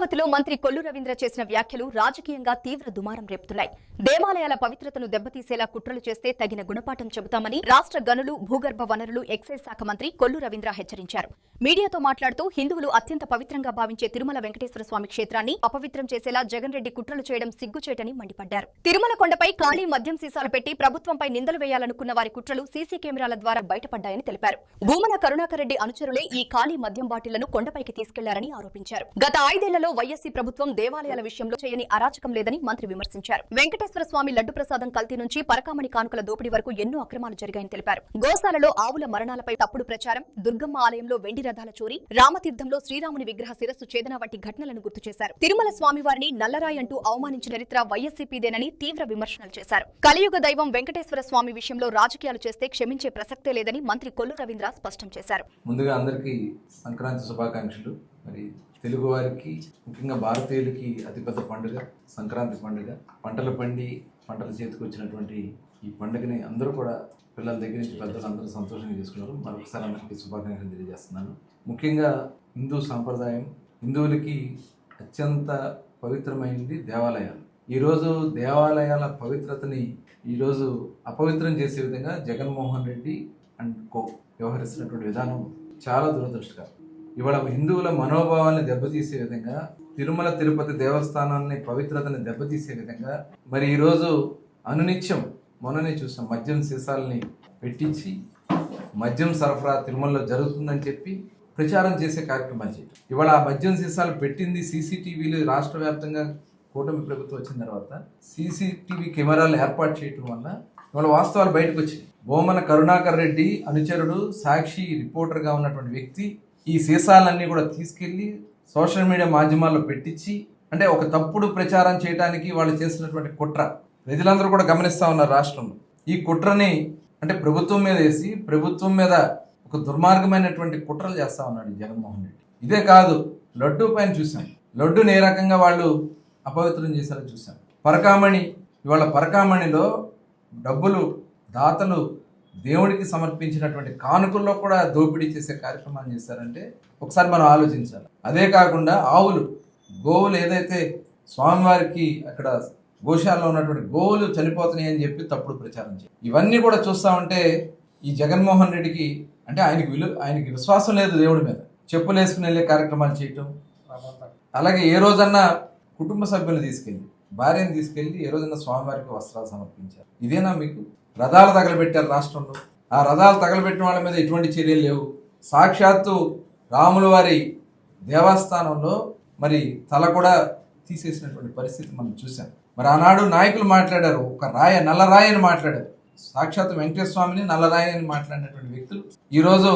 తిరుపతిలో మంత్రి కొల్లు రవీంద్ర చేసిన వ్యాఖ్యలు రాజకీయంగా తీవ్ర దుమారం రేపుతున్నాయి. దేవాలయాల పవిత్రతను దెబ్బతీసేలా కుట్రలు చేస్తే తగిన గుణపాఠం చెబుతామని రాష్ట్ర గనులు, భూగర్భ వనరులు, ఎక్సైజ్ శాఖ మంత్రి కొల్లు రవీంద్ర హెచ్చరించారు. మీడియాతో మాట్లాడుతూ హిందువులు అత్యంత పవిత్రంగా భావించే తిరుమల వెంకటేశ్వర స్వామి క్షేత్రాన్ని అపవిత్రం చేసేలా జగన్ రెడ్డి కుట్రలు చేయడం సిగ్గుచేటని మండిపడ్డారు. తిరుమల కొండపై ఖాళీ మద్యం సీసాలు పెట్టి ప్రభుత్వంపై నిందలు వేయాలనుకున్న వారి కుట్రలు సీసీ కెమెరాల ద్వారా బయటపడ్డాయని తెలిపారు. భూమన కరుణాకర్ రెడ్డి అనుచరులే ఈ ఖాళీ మద్యం బాటిళ్లను కొండపైకి తీసుకెళ్లారని ఆరోపించారు. గత 5 ఏళ్లలో వైఎస్సీ ప్రభుత్వం దేవాలయాల విషయంలో చేయని అరాచకం లేదని మంత్రి విమర్శించారు. వెంకటేశ్వర స్వామి లడ్డు ప్రసాదం కల్తీ నుంచి పరకామణి కానుకల దోపిడీ వరకు ఎన్నో అక్రమాలు జరిగాయని తెలిపారు. గోశాలలో ఆవుల మరణాలపై తప్పుడు ప్రచారం, దుర్గమ్మ ఆలయంలో వెండి రథాల చోరీ, రామతీర్థంలో శ్రీరాముని విగ్రహ శిరస్సు ఛేదన వంటి ఘటనలను గుర్తు చేశారు. తిరుమల స్వామివారిని నల్లరాయి అంటూ అవమానించిన చరిత్ర వైఎస్సీపీదేనని తీవ్ర విమర్శలు చేశారు. కలియుగ దైవం వెంకటేశ్వర స్వామి విషయంలో రాజకీయాలు చేస్తే క్షమించే ప్రసక్తే లేదని మంత్రి కొల్లు రవీంద్ర స్పష్టం చేశారు. ముందుగా అందరికీ సంక్రాంతి శుభాకాంక్షలు. మరి తెలుగు వారికి, ముఖ్యంగా భారతీయులకి అతిపెద్ద పండుగ సంక్రాంతి పండుగ. పంటలు పండి పంటల చేతికి వచ్చినటువంటి ఈ పండుగని అందరూ కూడా పిల్లల దగ్గర నుంచి పెద్దలు అందరూ సంతోషంగా చేసుకున్నారు. మరొకసారి అందరికీ శుభాకాంక్షలు తెలియజేస్తున్నాను. ముఖ్యంగా హిందూ సాంప్రదాయం, హిందువులకి అత్యంత పవిత్రమైనది దేవాలయాలు. ఈరోజు దేవాలయాల పవిత్రతని ఈరోజు అపవిత్రం చేసే విధంగా జగన్మోహన్ రెడ్డి అండ్ కో వ్యవహరిస్తున్నటువంటి విధానం చాలా దురదృష్టకరం. ఇవాళ హిందువుల మనోభావాన్ని దెబ్బతీసే విధంగా, తిరుమల తిరుపతి దేవస్థానాన్ని పవిత్రతని దెబ్బతీసే విధంగా మరి ఈరోజు అనునిత్యం మొన్ననే చూసాం మద్యం సీసాలని పెట్టించి మద్యం సరఫరా తిరుమలలో జరుగుతుందని చెప్పి ప్రచారం చేసే కార్యక్రమాలు చేయడం. ఇవాళ ఆ మద్యం సీసాలు పెట్టింది సీసీటీవీలు రాష్ట్ర వ్యాప్తంగా కూటమి ప్రభుత్వం వచ్చిన తర్వాత సీసీటీవీ కెమెరాలు ఏర్పాటు చేయడం వల్ల ఇవాళ వాస్తవాలు బయటకు వచ్చాయి. భూమన కరుణాకర్ రెడ్డి అనుచరుడు, సాక్షి రిపోర్టర్గా ఉన్నటువంటి వ్యక్తి ఈ సీసాలన్నీ కూడా తీసుకెళ్లి సోషల్ మీడియా మాధ్యమాల్లో పెట్టించి, అంటే ఒక తప్పుడు ప్రచారం చేయడానికి వాళ్ళు చేసినటువంటి కుట్ర ప్రజలందరూ కూడా గమనిస్తా ఉన్నారు రాష్ట్రంలో. ఈ కుట్రని అంటే ప్రభుత్వం మీద వేసి ప్రభుత్వం మీద ఒక దుర్మార్గమైనటువంటి కుట్రలు చేస్తా ఉన్నాడు జగన్మోహన్ రెడ్డి. ఇదే కాదు, లడ్డూ పైన చూసాం, లడ్డూని ఏ రకంగా వాళ్ళు అపవిత్రం చేశారో చూసాం. పరకామణి, ఇవాళ పరకామణిలో డబ్బులు దాతలు దేవుడికి సమర్పించినటువంటి కానుకల్లో కూడా దోపిడీ చేసే కార్యక్రమాన్ని చేశారంటే ఒకసారి మనం ఆలోచించాలి. అదే కాకుండా ఆవులు, గోవులు ఏదైతే స్వామివారికి అక్కడ గోశాలలో ఉన్నటువంటి గోవులు చనిపోతున్నాయి అని చెప్పి తప్పుడు ప్రచారం చేయాలి. ఇవన్నీ కూడా చూస్తా ఉంటే ఈ జగన్మోహన్ రెడ్డికి అంటే ఆయనకి విశ్వాసం లేదు దేవుడి మీద. చెప్పులు వేసుకుని వెళ్ళే కార్యక్రమాలు చేయటం, అలాగే ఏ రోజన్నా కుటుంబ సభ్యులు తీసుకెళ్ళి, భార్యను తీసుకెళ్ళి ఏ రోజన్నా స్వామివారికి వస్త్రాలు సమర్పించారు. ఇదేనా మీకు? రథాలు తగలబెట్టారు రాష్ట్రంలో. ఆ రథాలు తగలబెట్టిన వాళ్ళ మీద ఎటువంటి చర్యలు లేవు. సాక్షాత్తు రాముల వారి దేవస్థానంలో మరి తల కూడా తీసేసినటువంటి పరిస్థితి మనం చూసాం. మరి ఆనాడు నాయకులు మాట్లాడారు, ఒక నల్లరాయి అని మాట్లాడారు. సాక్షాత్తు వెంకటేశ్వర స్వామిని నల్లరాయి అని మాట్లాడినటువంటి వ్యక్తులు ఈరోజు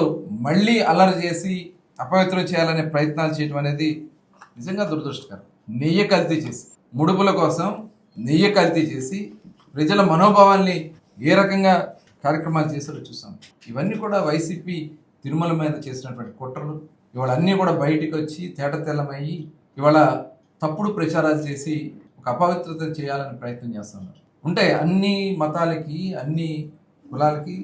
మళ్ళీ అల్లరి చేసి అపవిత్రం చేయాలనే ప్రయత్నాలు చేయడం అనేది నిజంగా దురదృష్టకరం. నెయ్యి కల్తీ చేసి, ముడుపుల కోసం నెయ్యి కల్తీ చేసి ప్రజల మనోభావాల్ని ఏ రకంగా కార్యక్రమాలు చేశారో చూసాం. ఇవన్నీ కూడా వైసీపీ తిరుమల మీద చేసినటువంటి కుట్రలు ఇవాళ అన్నీ కూడా బయటికి వచ్చి తేటతెల్లమయ్యి ఇవాళ తప్పుడు ప్రచారాలు చేసి ఒక అపవిత్రత చేయాలని ప్రయత్నం చేస్తున్నారు. ఉంటే అన్ని మతాలకి, అన్ని కులాలకి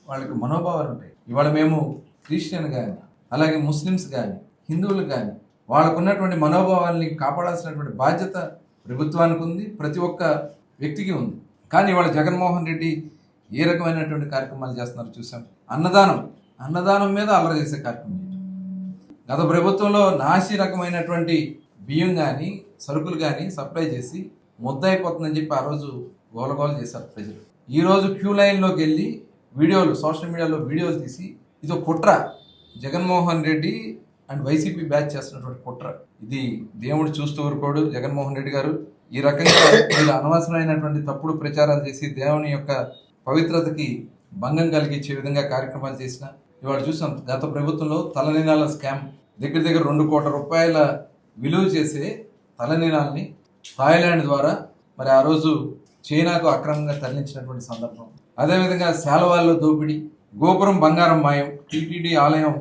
వాళ్ళకి మనోభావాలు ఉంటాయి. ఇవాళ మేము క్రిస్టియన్ కానీ, అలాగే ముస్లిమ్స్ కానీ, హిందువులు కానీ వాళ్ళకు ఉన్నటువంటి మనోభావాల్ని కాపాడాల్సినటువంటి బాధ్యత ప్రభుత్వానికి ఉంది, ప్రతి ఒక్క వ్యక్తికి ఉంది. కానీ ఇవాళ జగన్మోహన్ రెడ్డి ఏ రకమైనటువంటి కార్యక్రమాలు చేస్తున్నారు చూసాం. అన్నదానం మీద అల్లరి చేసే కార్యక్రమం. గత ప్రభుత్వంలో నాసి రకమైనటువంటి బియ్యం కానీ, సరుకులు కానీ సప్లై చేసి ముద్దయిపోతుందని చెప్పి ఆ రోజు గోలగోల చేశారు ప్రజలు. ఈ రోజు క్యూ లైన్లోకి వెళ్ళి వీడియోలు, సోషల్ మీడియాలో వీడియోలు తీసి ఇది కుట్ర, Jaganmohan Reddy and YCP batch చేస్తున్నటువంటి కుట్ర. ఇది దేవుడు చూస్తూ ఊరుకోడు. జగన్మోహన్ రెడ్డి గారు ఈ రకంగా మీరు అనవసరమైనటువంటి తప్పుడు ప్రచారాలు చేసి దేవుని యొక్క పవిత్రతకి భంగం కలిగించే విధంగా కార్యక్రమాలు చేసిన ఇవాళ చూసాం. గత ప్రభుత్వంలో తలనీలాల స్కామ్, దగ్గర 2 కోట్ల రూపాయల విలువ చేసే తలనీలాల్ని థాయిలాండ్ ద్వారా మరి ఆ రోజు చైనాకు అక్రమంగా తరలించినటువంటి సందర్భం. అదేవిధంగా శాలవాల్లో దోపిడీ, గోపురం బంగారం మాయం, టీటీడీ ఆలయం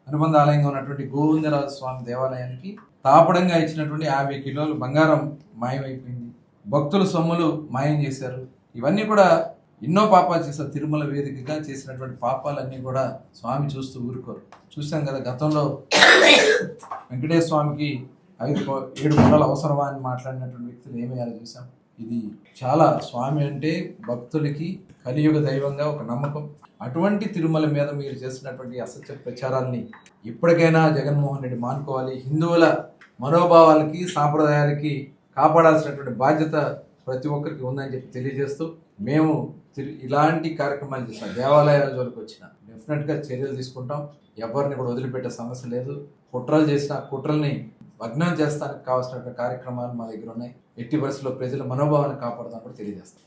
అనుబంధ ఆలయంగా ఉన్నటువంటి గోవిందరాజ స్వామి దేవాలయానికి తాపడంగా ఇచ్చినటువంటి 50 కిలోలు బంగారం మాయమైపోయింది. భక్తుల సొమ్ములు మాయం చేశారు. ఇవన్నీ కూడా ఎన్నో పాపాలు చేశారు. తిరుమల వేదికగా చేసినటువంటి పాపాలన్నీ కూడా స్వామి చూస్తూ ఊరుకోరు. చూసాం కదా, గతంలో వెంకటేశ్వర స్వామికి ఏడు కొండలు అవసరమా అని మాట్లాడినటువంటి వ్యక్తులు ఏమయ్యారో చూసాం. ఇది చాలా స్వామి అంటే భక్తులకి కలియుగ దైవంగా ఒక నమ్మకం. అటువంటి తిరుమల మీద మీరు చేస్తున్నటువంటి అసత్య ప్రచారాల్ని ఇప్పటికైనా జగన్మోహన్ రెడ్డి మానుకోవాలి. హిందువుల మనోభావాలకి సాంప్రదాయాలకి కాపాడాల్సినటువంటి బాధ్యత ప్రతి ఒక్కరికి ఉందని చెప్పి తెలియజేస్తూ, మేము ఇలాంటి కార్యక్రమాలు చేస్తాం. దేవాలయాల జోలికి వచ్చిన డెఫినెట్గా చర్యలు తీసుకుంటాం. ఎవరిని కూడా వదిలిపెట్టే సమస్య లేదు. కుట్రలు చేసిన కుట్రల్ని భగ్నం చేస్తానికి కావాల్సినటువంటి కార్యక్రమాలు మా దగ్గర ఉన్నాయి. ఎట్టి పరిస్థితుల్లో ప్రజల మనోభావాన్ని కాపాడుతాం కూడా తెలియజేస్తాం.